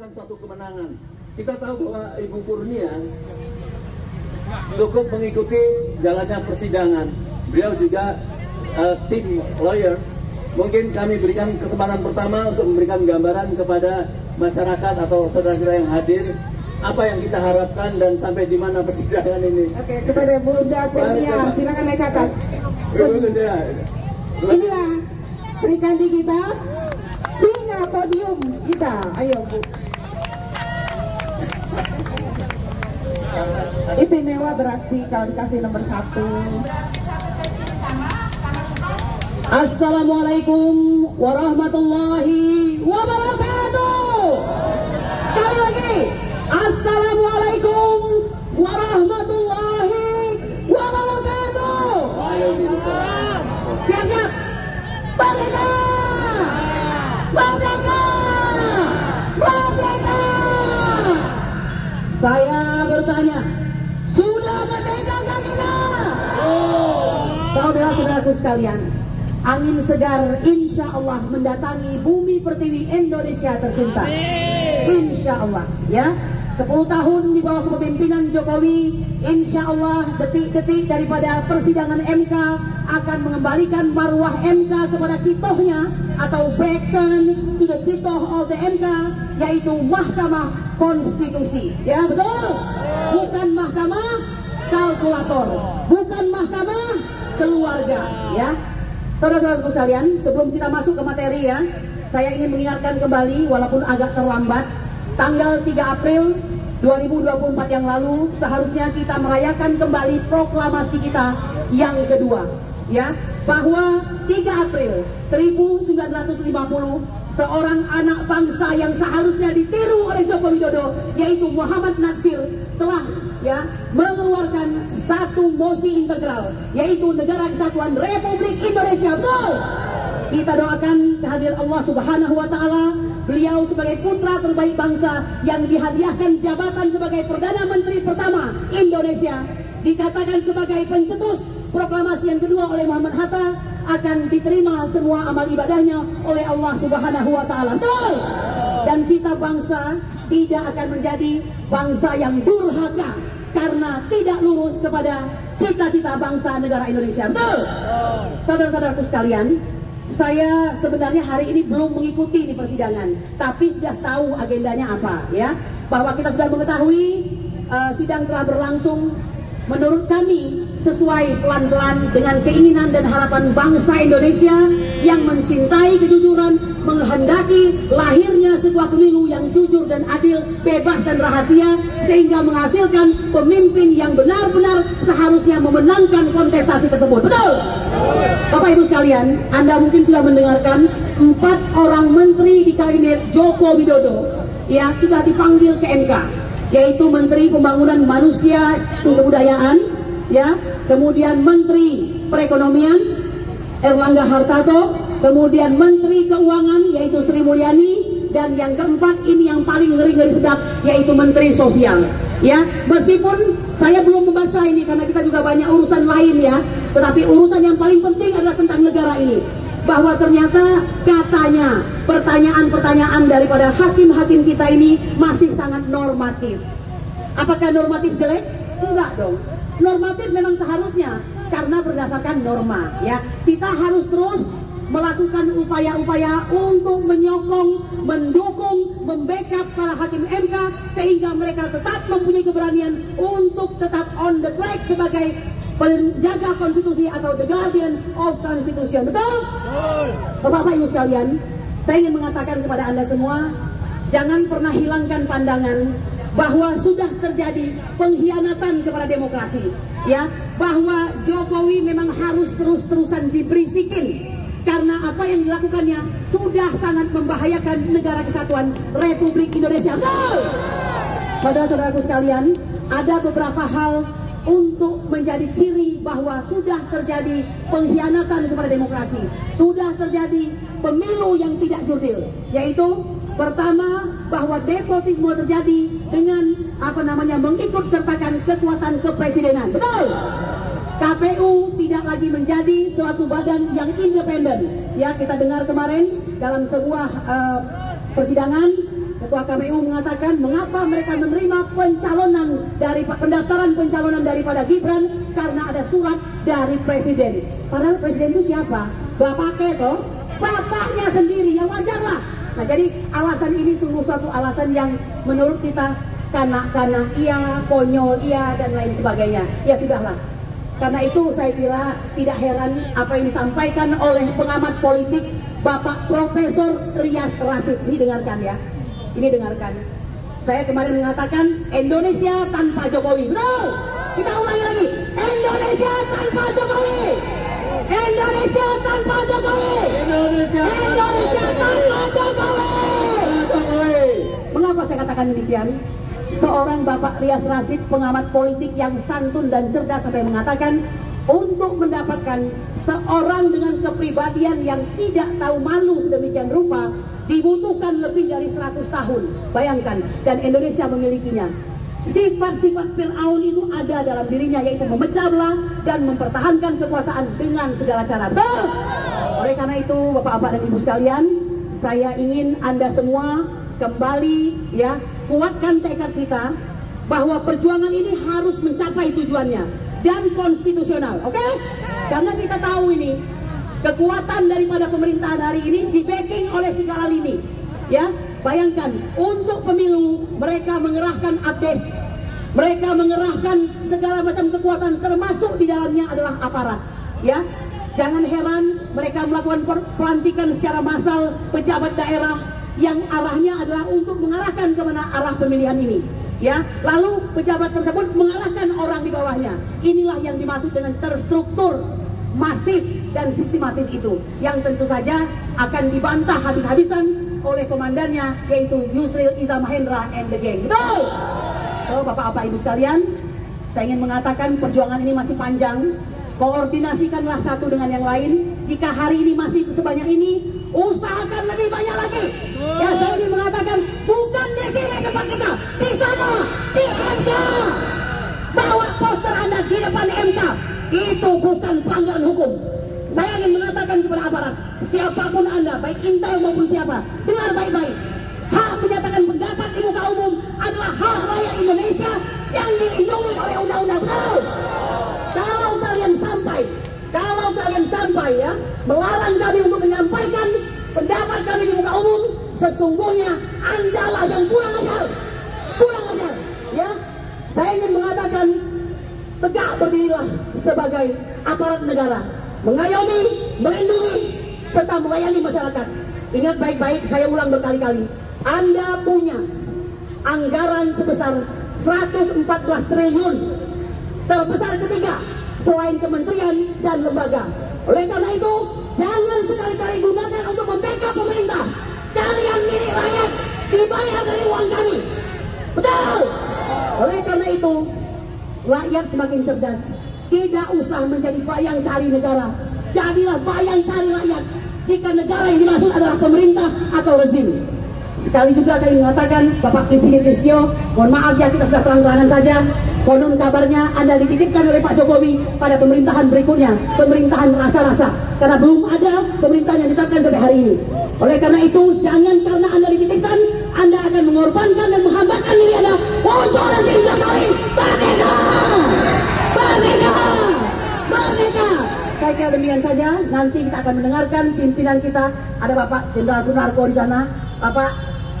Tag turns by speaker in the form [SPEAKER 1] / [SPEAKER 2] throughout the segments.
[SPEAKER 1] merupakan suatu kemenangan. Kita tahu bahwa Ibu Kurnia cukup mengikuti jalannya persidangan. Beliau juga tim lawyer. Mungkin kami berikan kesempatan pertama untuk memberikan gambaran kepada masyarakat atau saudara kita yang hadir, apa yang kita harapkan dan sampai di mana persidangan ini.
[SPEAKER 2] Oke, kepada Bunda Kurnia, silakan naik ke atas.
[SPEAKER 1] Bunda.
[SPEAKER 2] Inilah Sri Kandi kita, singa podium kita. Ayo Bu. Istimewa berarti kalau dikasih nomor 1. Assalamualaikum warahmatullahi wabarakatuh. Sekali lagi, Assalamualaikum warahmatullahi wabarakatuh. Siap-siap. Merdeka! Merdeka! Merdeka! Saya bertanya, sudah merdekakah kita? Saudara-saudaraku sekalian, angin segar insya Allah mendatangi bumi pertiwi Indonesia tercinta. Insya Allah, ya. 10 tahun di bawah kepemimpinan Jokowi, insya Allah detik-detik daripada persidangan MK akan mengembalikan marwah MK kepada kitohnya atau backen to the kitoh of the MK, yaitu Mahkamah Konstitusi. Ya betul, bukan mahkamah kalkulator, bukan mahkamah keluarga. Ya, saudara-saudaraku sekalian, sebelum kita masuk ke materi ya, saya ingin mengingatkan kembali walaupun agak terlambat. Tanggal 3 April 2024 yang lalu seharusnya kita merayakan kembali proklamasi kita yang kedua, ya, bahwa 3 April 1950 seorang anak bangsa yang seharusnya ditiru oleh Joko Widodo, yaitu Muhammad Natsir, telah ya mengeluarkan satu mosi integral, yaitu Negara Kesatuan Republik Indonesia. Betul. Kita doakan kehadiran Allah Subhanahu wa Ta'ala, beliau sebagai putra terbaik bangsa yang dihadiahkan jabatan sebagai Perdana Menteri pertama Indonesia, dikatakan sebagai pencetus proklamasi yang kedua oleh Muhammad Hatta, akan diterima semua amal ibadahnya oleh Allah Subhanahu wa Ta'ala. Betul. Dan kita bangsa tidak akan menjadi bangsa yang durhaka karena tidak lurus kepada cita-cita bangsa negara Indonesia. Betul. Saudara-saudaraku sekalian, saya sebenarnya hari ini belum mengikuti di persidangan, tapi sudah tahu agendanya apa, ya. Bahwa kita sudah mengetahui sidang telah berlangsung. Menurut kami sesuai pelan-pelan dengan keinginan dan harapan bangsa Indonesia yang mencintai kejujuran, menghendaki lahirnya sebuah pemilu yang jujur dan adil, bebas dan rahasia, sehingga menghasilkan pemimpin yang benar-benar seharusnya memenangkan kontestasi tersebut. Betul? Bapak Ibu sekalian, Anda mungkin sudah mendengarkan 4 orang menteri di kabinet Joko Widodo yang sudah dipanggil ke MK, yaitu Menteri Pembangunan Manusia dan Kebudayaan, ya, kemudian Menteri Perekonomian Erlangga Hartarto, kemudian Menteri Keuangan yaitu Sri Mulyani, dan yang keempat ini yang paling ngeri-ngeri sedap, yaitu Menteri Sosial. Ya, meskipun saya belum membaca ini karena kita juga banyak urusan lain ya, tetapi urusan yang paling penting adalah tentang negara ini. Bahwa ternyata katanya pertanyaan-pertanyaan daripada hakim-hakim kita ini masih sangat normatif. Apakah normatif jelek? Enggak dong. Normatif memang seharusnya karena berdasarkan norma, ya. Kita harus terus melakukan upaya-upaya untuk menyokong, mendukung, membackup para hakim MK sehingga mereka tetap mempunyai keberanian untuk tetap on the track sebagai penjaga konstitusi atau the guardian of constitution. Betul? Bapak Ibu sekalian, saya ingin mengatakan kepada Anda semua, jangan pernah hilangkan pandangan bahwa sudah terjadi pengkhianatan kepada demokrasi, ya, bahwa Jokowi memang harus terus-terusan diberisikin karena apa yang dilakukannya sudah sangat membahayakan Negara Kesatuan Republik Indonesia. Betul? Saudara-saudaraku sekalian, ada beberapa hal untuk menjadi ciri bahwa sudah terjadi pengkhianatan kepada demokrasi, sudah terjadi pemilu yang tidak jurdil, yaitu pertama bahwa nepotisme terjadi dengan mengikut sertakan kekuatan kepresidenan. Betul? KPU tidak lagi menjadi suatu badan yang independen. Ya, kita dengar kemarin dalam sebuah persidangan Ketua KPU mengatakan mengapa mereka menerima pendaftaran pencalonan daripada Gibran karena ada surat dari Presiden. Padahal Presiden itu siapa? Bapaknya toh, bapaknya sendiri, yang wajar lah. Nah, jadi alasan ini sungguh suatu alasan yang menurut kita kanak-kanak iya, konyol iya, dan lain sebagainya. Ya sudahlah. Karena itu saya kira tidak heran apa yang disampaikan oleh pengamat politik Bapak Profesor Rias Rasid. Ini dengarkan ya. Ini dengarkan. Saya kemarin mengatakan Indonesia tanpa Jokowi. Betul. Kita ulangi lagi. Indonesia tanpa Jokowi. Indonesia tanpa Jokowi. Indonesia tanpa Jokowi. Mengapa saya katakan demikian? Seorang Bapak Rias Rasid, pengamat politik yang santun dan cerdas, sampai mengatakan untuk mendapatkan seorang dengan kepribadian yang tidak tahu malu sedemikian rupa dibutuhkan lebih dari 100 tahun. Bayangkan, dan Indonesia memilikinya. Sifat-sifat Fir'aun itu ada dalam dirinya, yaitu memecah belah dan mempertahankan kekuasaan dengan segala cara. Betul! Oleh karena itu, Bapak-bapak dan Ibu sekalian, saya ingin Anda semua kembali ya, kuatkan tekad kita bahwa perjuangan ini harus mencapai tujuannya dan konstitusional, oke? Karena kita tahu ini kekuatan daripada pemerintahan hari ini di backing oleh segala lini, ya. Bayangkan untuk pemilu mereka mengerahkan update, mereka mengerahkan segala macam kekuatan, termasuk di dalamnya adalah aparat, ya. Jangan heran mereka melakukan pelantikan secara massal pejabat daerah yang arahnya adalah untuk mengarahkan kemana arah pemilihan ini, ya. Lalu pejabat tersebut mengarahkan orang di bawahnya. Inilah yang dimaksud dengan terstruktur, masif dan sistematis itu, yang tentu saja akan dibantah habis-habisan oleh komandannya, yaitu Yusril Iza Mahendra and the gang. Betul. So, Bapak-bapak Ibu sekalian, saya ingin mengatakan perjuangan ini masih panjang. Koordinasikanlah satu dengan yang lain. Jika hari ini masih sebanyak ini, usahakan lebih banyak lagi. Ya, saya ingin mengatakan bukan di sini tempat kita, di sana, di MK. Bawa poster Anda di depan MK. Itu bukan pelanggaran hukum. Saya ingin mengatakan kepada aparat, siapapun Anda, baik intel maupun siapa, dengar baik-baik. Hak menyatakan pendapat di muka umum adalah hak rakyat Indonesia yang dilindungi oleh undang-undang. Kalau kalian sampai ya melarang kami untuk menyampaikan pendapat kami di muka umum, sesungguhnya Andalah yang kurang ajar, ya. Saya ingin mengatakan tegak berdirilah sebagai aparat negara, mengayomi, melindungi, serta melayani masyarakat. Ingat baik-baik, saya ulang berkali-kali, Anda punya anggaran sebesar 114 triliun, terbesar ketiga selain kementerian dan lembaga. Oleh karena itu, jangan sekali-kali gunakan untuk membackup pemerintah. Kalian milik rakyat, dibayar dari uang kami. Betul. Oleh karena itu, rakyat semakin cerdas. Tidak usah menjadi bayang tari negara. Jadilah bayang tari rakyat jika negara yang dimaksud adalah pemerintah atau rezim. Sekali juga kami mengatakan, Bapak Tristio, mohon maaf ya, kita sudah terang-terangan saja. Konon kabarnya Anda dititipkan oleh Pak Jokowi pada pemerintahan berikutnya, pemerintahan rasa-rasa, karena belum ada pemerintahan yang ditetapkan sampai hari ini. Oleh karena itu, jangan karena Anda dititipkan, Anda akan mengorbankan dan menghambakan diri Anda untuk rezim Jokowi. Merdeka! Merdeka! Merdeka! Saya kira demikian saja. Nanti kita akan mendengarkan pimpinan kita. Ada Bapak Jenderal Sunarko di sana. Bapak,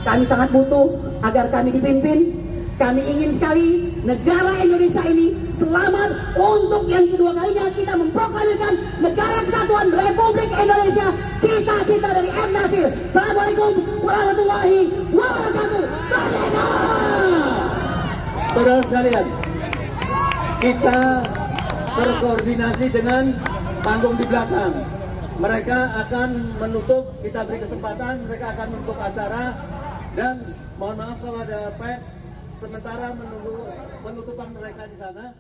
[SPEAKER 2] kami sangat butuh agar kami dipimpin. Kami ingin sekali negara Indonesia ini selamat. Untuk yang kedua kalinya kita memproklamirkan negara kesatuan Republik Indonesia, cita-cita dari M. Nasir. Assalamualaikum warahmatullahi wabarakatuh. Merdeka!
[SPEAKER 1] Saudara sekalian, kita berkoordinasi dengan panggung di belakang. Mereka akan menutup, kita beri kesempatan, mereka akan menutup acara. Dan mohon maaf kepada pers, sementara menunggu penutupan mereka di sana.